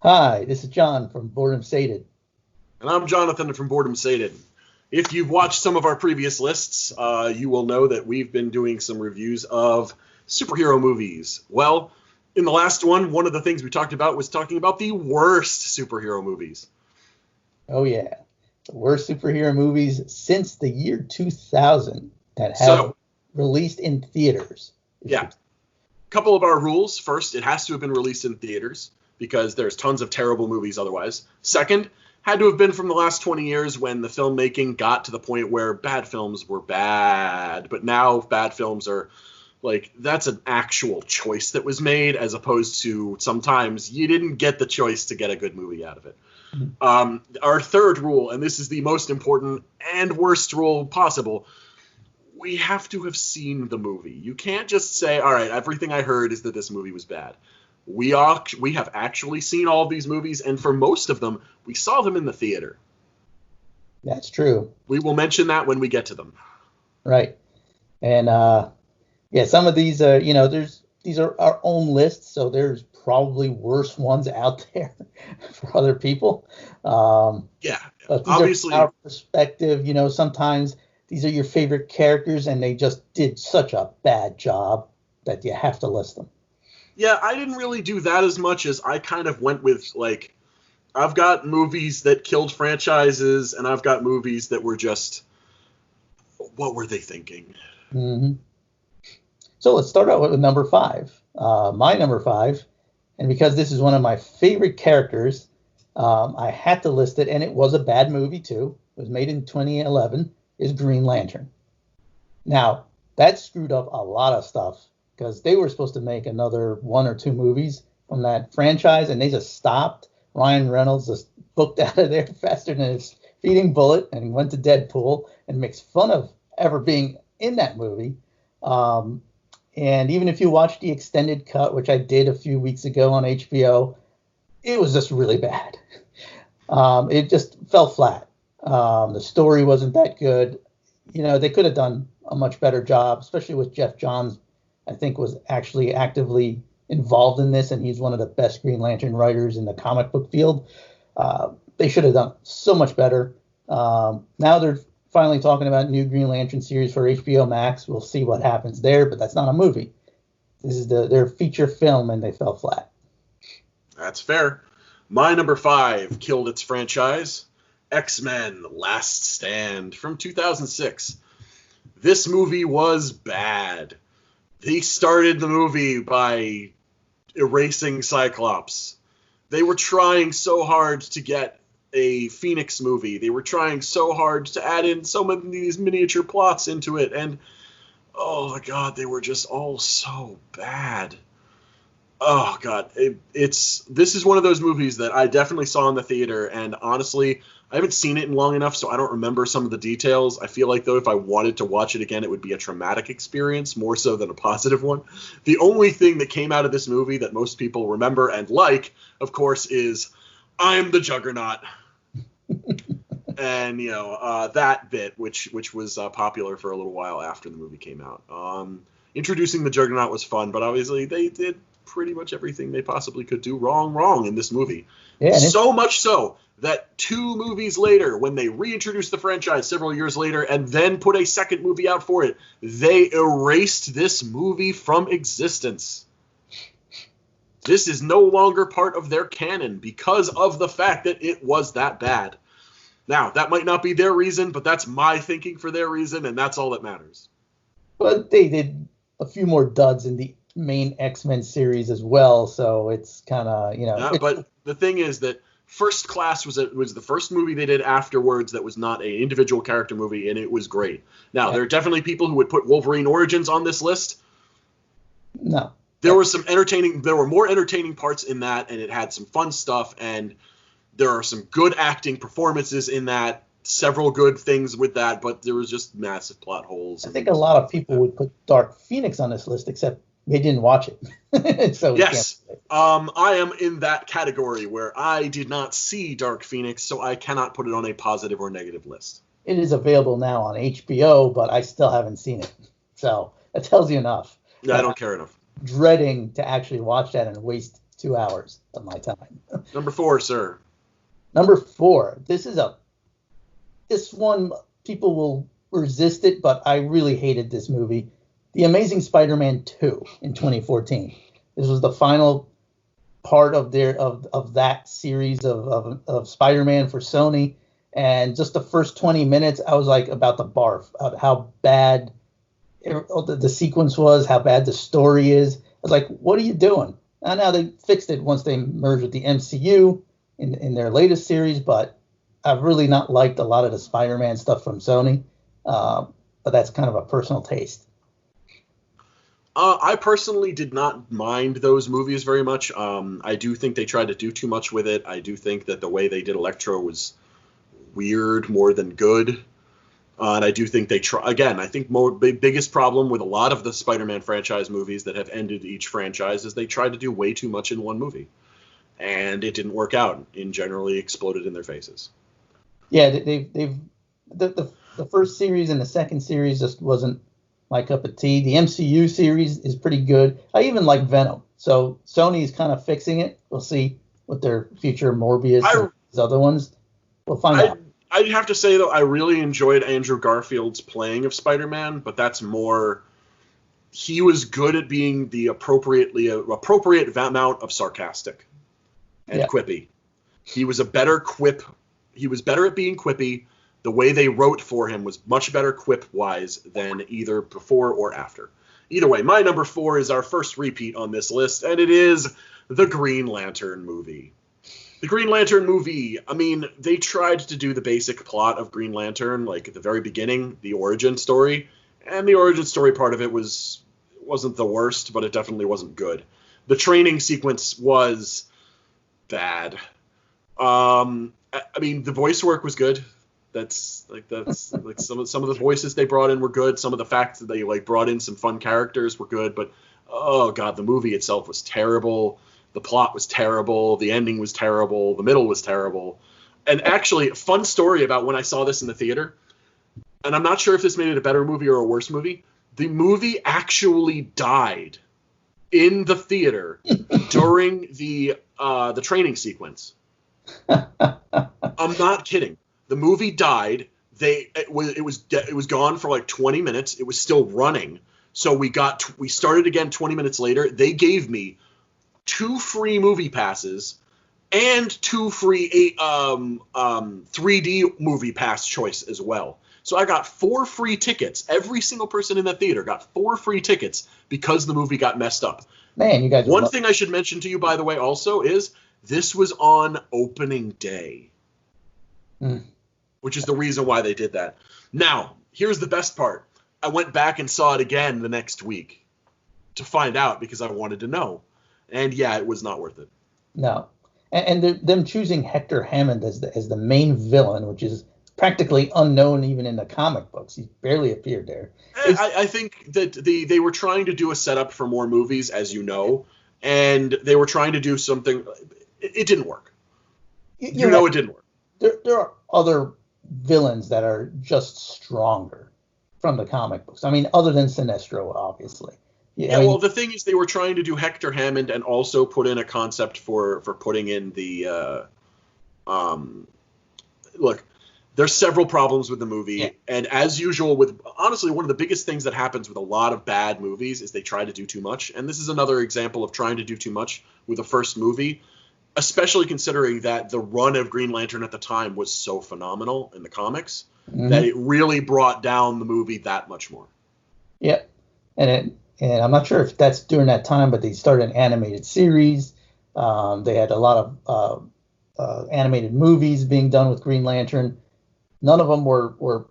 Hi, this is John from Boredom Sated. And I'm Jonathan from Boredom Sated. If you've watched some of our previous lists, you will know that we've been doing some reviews of superhero movies. Well, in the last one of the things we talked about was talking about the worst superhero movies. Oh, yeah. The worst superhero movies since the year 2000 that have released in theaters. Yeah. A couple of our rules. First, it has to have been released in theaters because there's tons of terrible movies otherwise. Second, had to have been from the last 20 years when the filmmaking got to the point where bad films were bad. But now bad films are like, that's an actual choice that was made as opposed to sometimes you didn't get the choice to get a good movie out of it. Our third rule, and this is the most important and worst rule possible, we have to have seen the movie. You can't just say, all right, everything I heard is that this movie was bad. We have actually seen all of these movies, and for most of them, we saw them in the theater. That's true. We will mention that when we get to them. Right. And, some of these, these are our own lists, so there's probably worse ones out there for other people. But these obviously, are our perspective. Sometimes these are your favorite characters, and they just did such a bad job that you have to list them. Yeah, I didn't really do that as much as I kind of went with, like, I've got movies that killed franchises, and I've got movies that were just, what were they thinking? Mm-hmm. So let's start out with number 5. My number 5, and because this is one of my favorite characters, I had to list it, and it was a bad movie too. It was made in 2011, is Green Lantern. Now, that screwed up a lot of stuff, because they were supposed to make another 1 or 2 movies from that franchise, and they just stopped. Ryan Reynolds just booked out of there faster than his speeding bullet, and he went to Deadpool and makes fun of ever being in that movie. And even if you watch the extended cut, which I did a few weeks ago on HBO, it was just really bad. It just fell flat. The story wasn't that good. They could have done a much better job, especially with Jeff Johns. I think was actually actively involved in this, and he's one of the best Green Lantern writers in the comic book field. They should have done so much better. Now they're finally talking about a new Green Lantern series for HBO Max. We'll see what happens there, but that's not a movie. This is their feature film, and they fell flat. That's fair. My number 5 killed its franchise, X-Men Last Stand from 2006. This movie was bad. They started the movie by erasing Cyclops. They were trying so hard to get a Phoenix movie. They were trying so hard to add in so many of these miniature plots into it. And, oh, my God, they were just all so bad. Oh, God. This is one of those movies that I definitely saw in the theater. And, honestly, I haven't seen it in long enough, so I don't remember some of the details. I feel like, though, if I wanted to watch it again, it would be a traumatic experience more so than a positive one. The only thing that came out of this movie that most people remember and like, of course, is I'm the Juggernaut. And, that bit, which was popular for a little while after the movie came out. Introducing the Juggernaut was fun, but obviously they did pretty much everything they possibly could do wrong in this movie. Yeah, so much so that 2 movies later, when they reintroduced the franchise several years later and then put a second movie out for it, they erased this movie from existence. This is no longer part of their canon because of the fact that it was that bad. Now, that might not be their reason, but that's my thinking for their reason, and that's all that matters. But they did a few more duds in the main X-Men series as well, so it's kind of, but the thing is that First Class was the first movie they did afterwards that was not an individual character movie, and it was great. Now, There are definitely people who would put Wolverine Origins on this list. No. There were more entertaining parts in that, and it had some fun stuff, and there are some good acting performances in that, several good things with that, but there was just massive plot holes. I think a lot of people would put Dark Phoenix on this list, except they didn't watch it. So yes, I am in that category where I did not see Dark Phoenix, so I cannot put it on a positive or negative list. It is available now on HBO, but I still haven't seen it. So that tells you enough. Yeah, I don't care enough. Dreading to actually watch that and waste 2 hours of my time. Number 4, sir. Number 4. This one, people will resist it, but I really hated this movie. The Amazing Spider-Man 2 in 2014. This was the final part of that series of Spider-Man for Sony. And just the first 20 minutes, I was like about to barf at how bad the sequence was, how bad the story is. I was like, what are you doing? And now they fixed it once they merged with the MCU in their latest series, but I've really not liked a lot of the Spider-Man stuff from Sony. But that's kind of a personal taste. I personally did not mind those movies very much. I do think they tried to do too much with it. I do think that the way they did Electro was weird more than good. And I do think they try again. I think biggest problem with a lot of the Spider-Man franchise movies that have ended each franchise is they tried to do way too much in one movie, and it didn't work out and generally exploded in their faces. Yeah, the first series and the second series just wasn't my cup of tea. The MCU series is pretty good. I even like Venom. So Sony's kind of fixing it. We'll see what their future Morbius and these other ones. We'll find out. I'd have to say, though, I really enjoyed Andrew Garfield's playing of Spider-Man, but that's more... He was good at being the appropriate amount of sarcastic and quippy. He was a better quip. He was better at being quippy. The way they wrote for him was much better quip-wise than either before or after. Either way, my number 4 is our first repeat on this list, and it is the Green Lantern movie. The Green Lantern movie, I mean, they tried to do the basic plot of Green Lantern, like at the very beginning, the origin story, and the origin story part of it wasn't the worst, but it definitely wasn't good. The training sequence was bad. I mean, the voice work was good. That's like some of the voices they brought in were good. Some of the facts that they brought in some fun characters were good, but oh god, the movie itself was terrible. The plot was terrible. The ending was terrible. The middle was terrible. And actually, a fun story about when I saw this in the theater, and I'm not sure if this made it a better movie or a worse movie. The movie actually died in the theater during the training sequence. I'm not kidding. The movie died. It was gone for like 20 minutes. It was still running. So we started again 20 minutes later. They gave me 2 free movie passes and 2 free 3D movie pass choice as well. So I got 4 free tickets. Every single person in that theater got 4 free tickets because the movie got messed up. Man, you guys. One thing I should mention to you, by the way, also is this was on opening day, which is the reason why they did that. Now, here's the best part. I went back and saw it again the next week to find out because I wanted to know. And yeah, it was not worth it. No. And them choosing Hector Hammond as the main villain, which is practically unknown even in the comic books. He barely appeared there. I think that they were trying to do a setup for more movies, as you know, and they were trying to do something. It didn't work. It didn't work. There are other villains that are just stronger from the comic books. I mean, other than Sinestro, obviously. Well, the thing is, they were trying to do Hector Hammond and also put in a concept for putting in the look. There's several problems with the movie, and as usual, honestly, one of the biggest things that happens with a lot of bad movies is they try to do too much, and this is another example of trying to do too much with the first movie, especially considering that the run of Green Lantern at the time was so phenomenal in the comics that it really brought down the movie that much more. Yeah, and I'm not sure if that's during that time, but they started an animated series. They had a lot of animated movies being done with Green Lantern. None of them were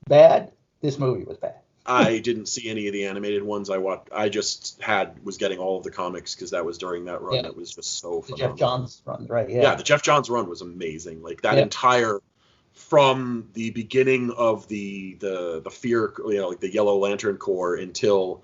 bad. This movie was bad. I didn't see any of the animated ones. I watched. I just was getting all of the comics because that was during that run. That was just so phenomenal. The Jeff Johns run, right? Yeah, the Jeff Johns run was amazing. Like that entire, from the beginning of the Fear, like the Yellow Lantern Corps until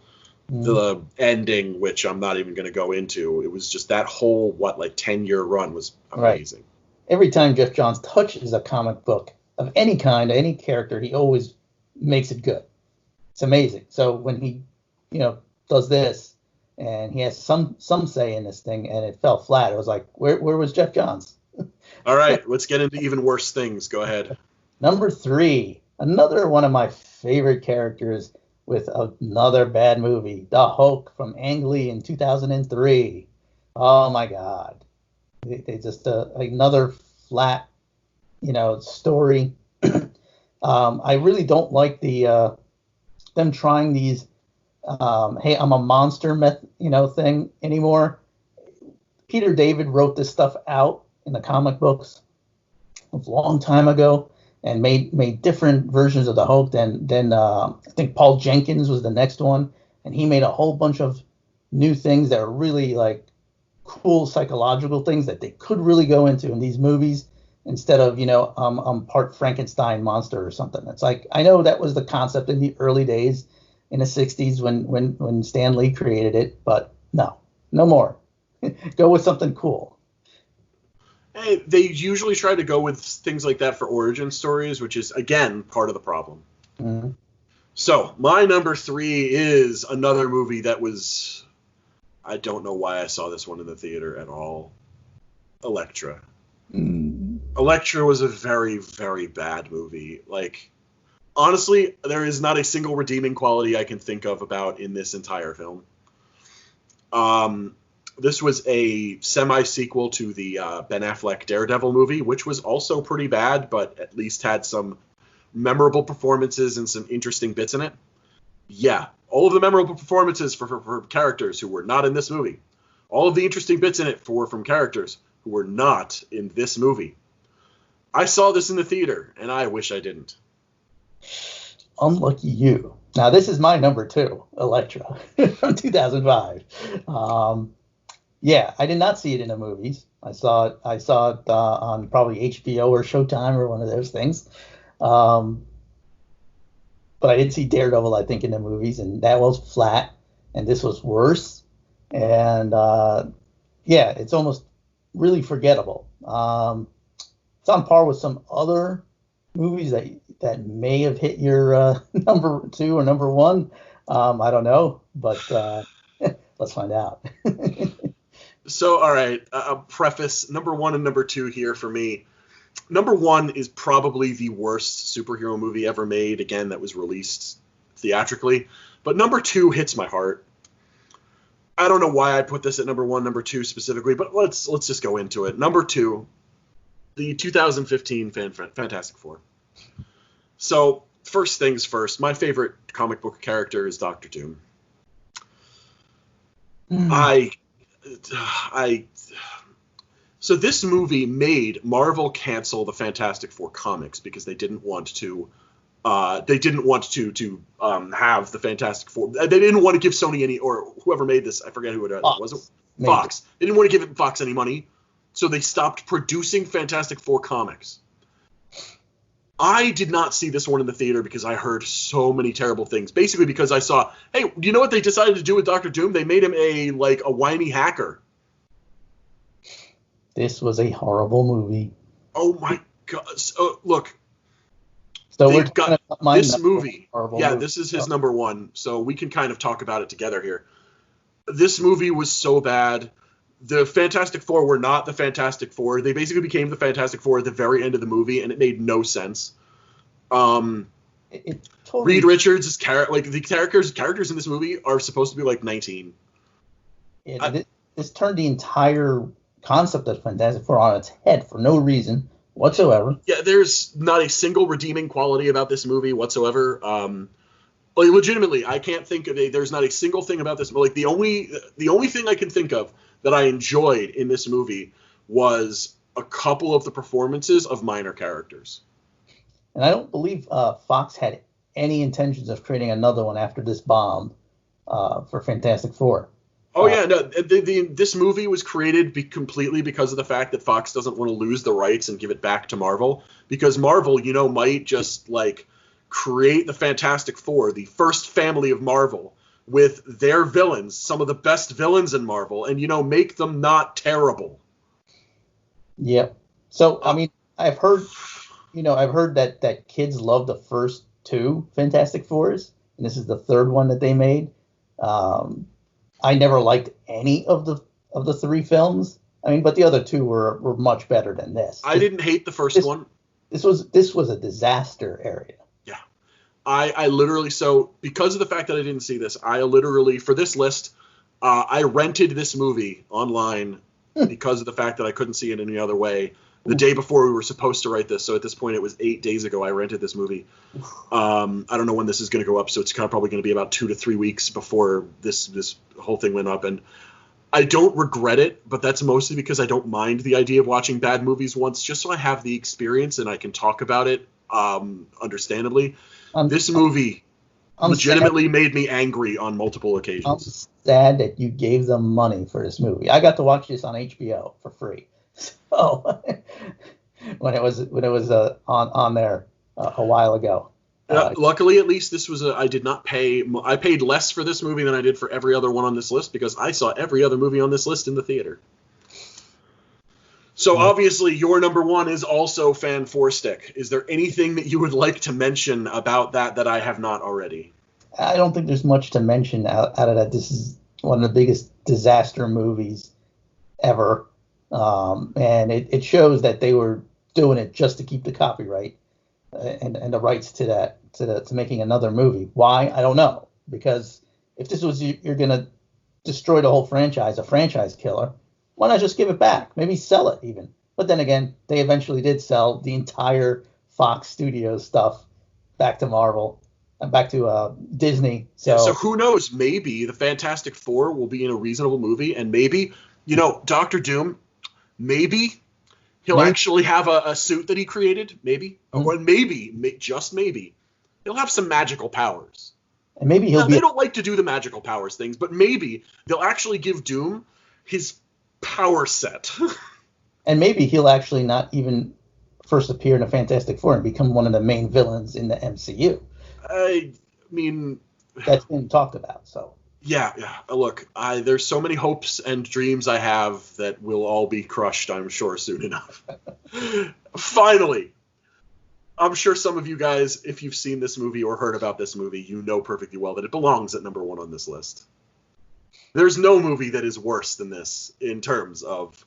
the ending, which I'm not even going to go into. It was just that whole 10-year run was amazing. Right. Every time Jeff Johns touches a comic book of any kind, any character, he always makes it good. It's amazing. So when he, does this, and he has some say in this thing, and it fell flat. It was like, where was Jeff Johns? All right, let's get into even worse things. Go ahead. Number 3, another one of my favorite characters with another bad movie, The Hulk from Ang Lee in 2003. Oh my God, they just another flat, story. I really don't like them trying these hey, I'm a monster thing anymore. Peter David wrote this stuff out in the comic books a long time ago and made different versions of the Hulk than I think Paul Jenkins was the next one, and he made a whole bunch of new things that are really like cool psychological things that they could really go into in these movies instead of I'm part Frankenstein monster or something. It's like, I know that was the concept in the early days in the 60s when Stan Lee created it, but no more. Go with something cool. Hey, they usually try to go with things like that for origin stories, which is, again, part of the problem. Mm-hmm. So, my number 3 is another movie that was... I don't know why I saw this one in the theater at all. Elektra. Mm. Elektra was a very, very bad movie. Like, honestly, there is not a single redeeming quality I can think of about in this entire film. This was a semi-sequel to the Ben Affleck Daredevil movie, which was also pretty bad, but at least had some memorable performances and some interesting bits in it. Yeah, all of the memorable performances for characters who were not in this movie. All of the interesting bits in it were from characters who were not in this movie. I saw this in the theater, and I wish I didn't. Unlucky you. Now, this is my number 2, Elektra, from 2005. Yeah, I did not see it in the movies. I saw it on probably HBO or Showtime or one of those things. But I did see Daredevil, I think, in the movies, and that was flat, and this was worse. And yeah, it's almost really forgettable. It's on par with some other movies that may have hit your number 2 or number 1. I don't know, but let's find out. So, all right, a preface, number 1 and number 2 here for me. Number 1 is probably the worst superhero movie ever made, again, that was released theatrically. But number 2 hits my heart. I don't know why I put this at number 1, number 2 specifically, but let's just go into it. Number 2, the 2015 Fantastic Four. So, first things first, my favorite comic book character is Doctor Doom. So this movie made Marvel cancel the Fantastic Four comics because they didn't want to have the Fantastic Four. They didn't want to give Sony any, or whoever made this, I forget who it was. It Fox. They didn't want to give Fox any money, so they stopped producing Fantastic Four comics. I did not see this one in the theater because I heard so many terrible things. Basically because I saw, hey, do you know what they decided to do with Doctor Doom? They made him a whiny hacker. This was a horrible movie. Oh my God! So, look, so we're got this movie. Yeah, movie. This is his number 1, so we can kind of talk about it together here. This movie was so bad. The Fantastic Four were not the Fantastic Four. They basically became the Fantastic Four at the very end of the movie, and it made no sense. Totally... Reed Richards is the characters in this movie are supposed to be like 19. This turned the entire concept of Fantastic Four on its head for no reason whatsoever. Yeah, there's not a single redeeming quality about this movie whatsoever. Legitimately, I can't think of there's not a single thing about this. Like the only thing I can think of that I enjoyed in this movie was a couple of the performances of minor characters. And I don't believe Fox had any intentions of creating another one after this bomb for Fantastic Four. Oh yeah, no. This movie was created completely because of the fact that Fox doesn't want to lose the rights and give it back to Marvel, because Marvel, might just create the Fantastic Four, the first family of Marvel, with their villains, some of the best villains in Marvel, and make them not terrible. Yep. So I mean, I've heard that kids love the first 2 Fantastic Fours, and this is the third one that they made. I never liked any of the three films. I mean, but the other two were much better than this. I didn't hate the first one. This was a disaster area. Yeah. I literally, so because of the fact that I didn't see this, I literally, for this list, I rented this movie online because of the fact that I couldn't see it any other way. The day before we were supposed to write this, so at this point it was 8 days ago, I rented this movie. I don't know when this is going to go up, so it's kind of probably going to be about 2 to 3 weeks before this whole thing went up. And I don't regret it, but that's mostly because I don't mind the idea of watching bad movies once, just so I have the experience and I can talk about it understandably. This movie legitimately made me angry on multiple occasions. I'm sad that you gave them money for this movie. I got to watch this on HBO for free. So when it was on there a while ago. Luckily, at least this was I did not pay. I paid less for this movie than I did for every other one on this list because I saw every other movie on this list in the theater. So obviously, your number one is also Fan Four Stick. Is there anything that you would like to mention about that I have not already? I don't think there's much to mention out of that. This is one of the biggest disaster movies ever. And it shows that they were doing it just to keep the copyright and the rights to that to making another movie. Why? I don't know. Because if this was you're gonna destroy the whole franchise, a franchise killer, why not just give it back? Maybe sell it even. But then again, they eventually did sell the entire Fox Studios stuff back to Marvel and back to Disney. So who knows? Maybe the Fantastic Four will be in a reasonable movie, and maybe Doctor Doom. Maybe he'll actually have a suit that he created. Maybe. Or just maybe, he'll have some magical powers. And maybe they don't like to do the magical powers things, but maybe they'll actually give Doom his power set. And maybe he'll actually not even first appear in a Fantastic Four and become one of the main villains in the MCU. I mean, that's been talked about, so. Yeah. Look, there's so many hopes and dreams I have that will all be crushed, I'm sure, soon enough. Finally, I'm sure some of you guys, if you've seen this movie or heard about this movie, you know perfectly well that it belongs at number one on this list. There's no movie that is worse than this in terms of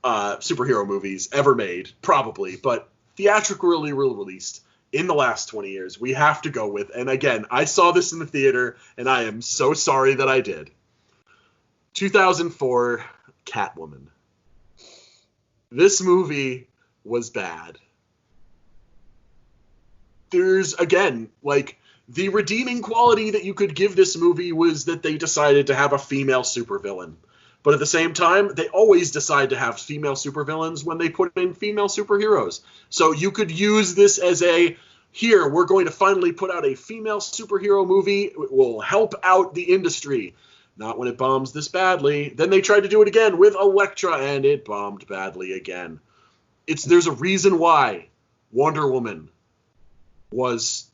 superhero movies ever made, probably, but theatrically released in the last 20 years, we have to go with, and again, I saw this in the theater, and I am so sorry that I did. 2004, Catwoman. This movie was bad. There's, again, the redeeming quality that you could give this movie was that they decided to have a female supervillain. But at the same time, they always decide to have female supervillains when they put in female superheroes. So you could use this as here, we're going to finally put out a female superhero movie. It will help out the industry. Not when it bombs this badly. Then they tried to do it again with Elektra, and it bombed badly again. There's a reason why Wonder Woman was...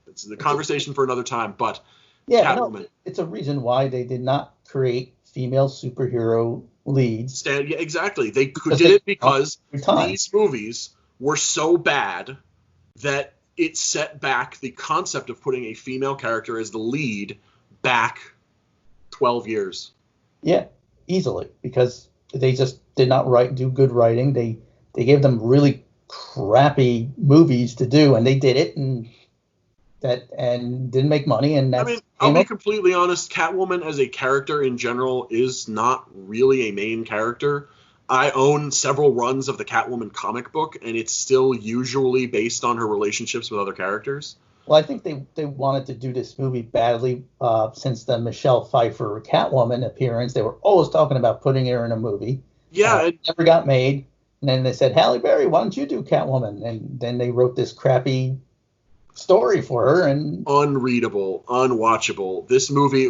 it's the conversation for another time, but Catwoman. It's a reason why they did not create female superhero leads. Exactly. They did it because these movies were so bad that it set back the concept of putting a female character as the lead back 12 years. Yeah, easily, because they just did not do good writing. They gave them really crappy movies to do, and they did it, and didn't make money. And I'll be completely honest. Catwoman as a character in general is not really a main character. I own several runs of the Catwoman comic book, and it's still usually based on her relationships with other characters. Well, I think they wanted to do this movie badly since the Michelle Pfeiffer Catwoman appearance. They were always talking about putting her in a movie. Yeah. It never got made. And then they said, Halle Berry, why don't you do Catwoman? And then they wrote this crappy story for her. And unreadable, unwatchable. This movie,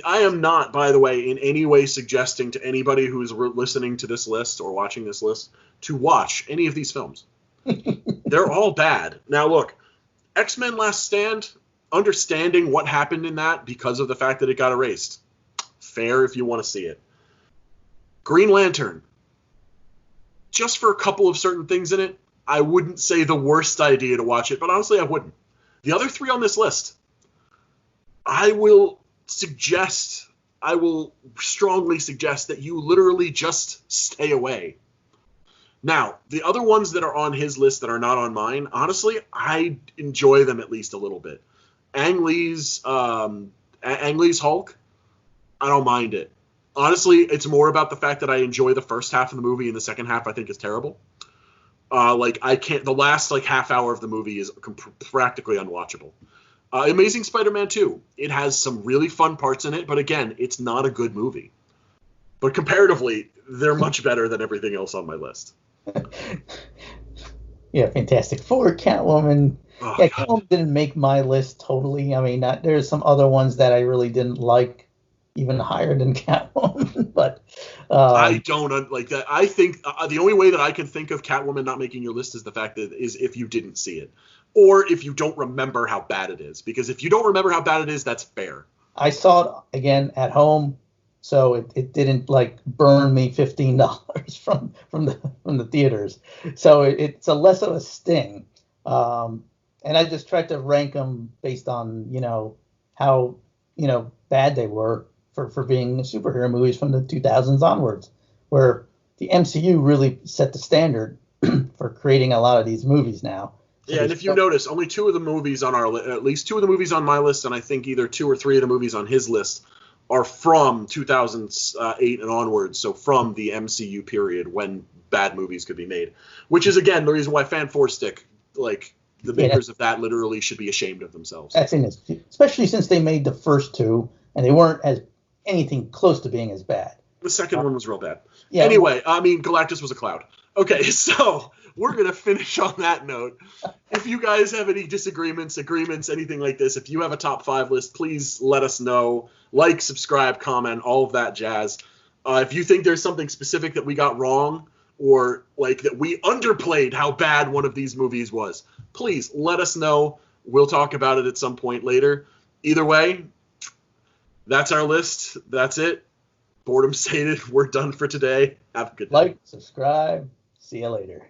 I am not, by the way, in any way suggesting to anybody who is listening to this list or watching this list to watch any of these films. They're all bad. Now, look, X-Men Last Stand, understanding what happened in that because of the fact that it got erased. Fair if you want to see it. Green Lantern. Just for a couple of certain things in it, I wouldn't say the worst idea to watch it, but honestly, I wouldn't. The other three on this list, I will suggest, I will strongly suggest that you literally just stay away. Now, the other ones that are on his list that are not on mine, honestly, I enjoy them at least a little bit. Ang Lee's Hulk, I don't mind it. Honestly, it's more about the fact that I enjoy the first half of the movie and the second half I think is terrible. I can't. The last half hour of the movie is practically unwatchable. Amazing Spider-Man 2. It has some really fun parts in it, but again, it's not a good movie. But comparatively, they're much better than everything else on my list. Yeah, Fantastic Four, Catwoman. Oh, yeah, God. Catwoman didn't make my list totally. I mean, there's some other ones that I really didn't like even higher than Catwoman, but I don't like that. I think the only way that I can think of Catwoman not making your list is the fact that is if you didn't see it, or if you don't remember how bad it is. Because if you don't remember how bad it is, that's fair. I saw it again at home, so it didn't burn me $15 from the theaters. So it's a less of a sting, and I just tried to rank them based on how bad they were for being superhero movies from the 2000s onwards, where the MCU really set the standard for creating a lot of these movies now. So Yeah, and if you notice, only two of the movies on at least two of the movies on my list, and I think either two or three of the movies on his list are from 2008 and onwards, so from the MCU period when bad movies could be made. Which is, again, the reason why Fan Four Stick, the makers of that literally should be ashamed of themselves. That's in this, especially since they made the first two, and they weren't as anything close to being as bad. The second one was real bad. Yeah. Anyway, I mean, Galactus was a cloud. Okay, so we're going to finish on that note. If you guys have any disagreements, agreements, anything like this, if you have a top 5 list, please let us know. Like, subscribe, comment, all of that jazz. If you think there's something specific that we got wrong, or that we underplayed how bad one of these movies was, please let us know. We'll talk about it at some point later. Either way, that's our list. That's it. Boredom sated. We're done for today. Have a good day. Like, subscribe. See you later.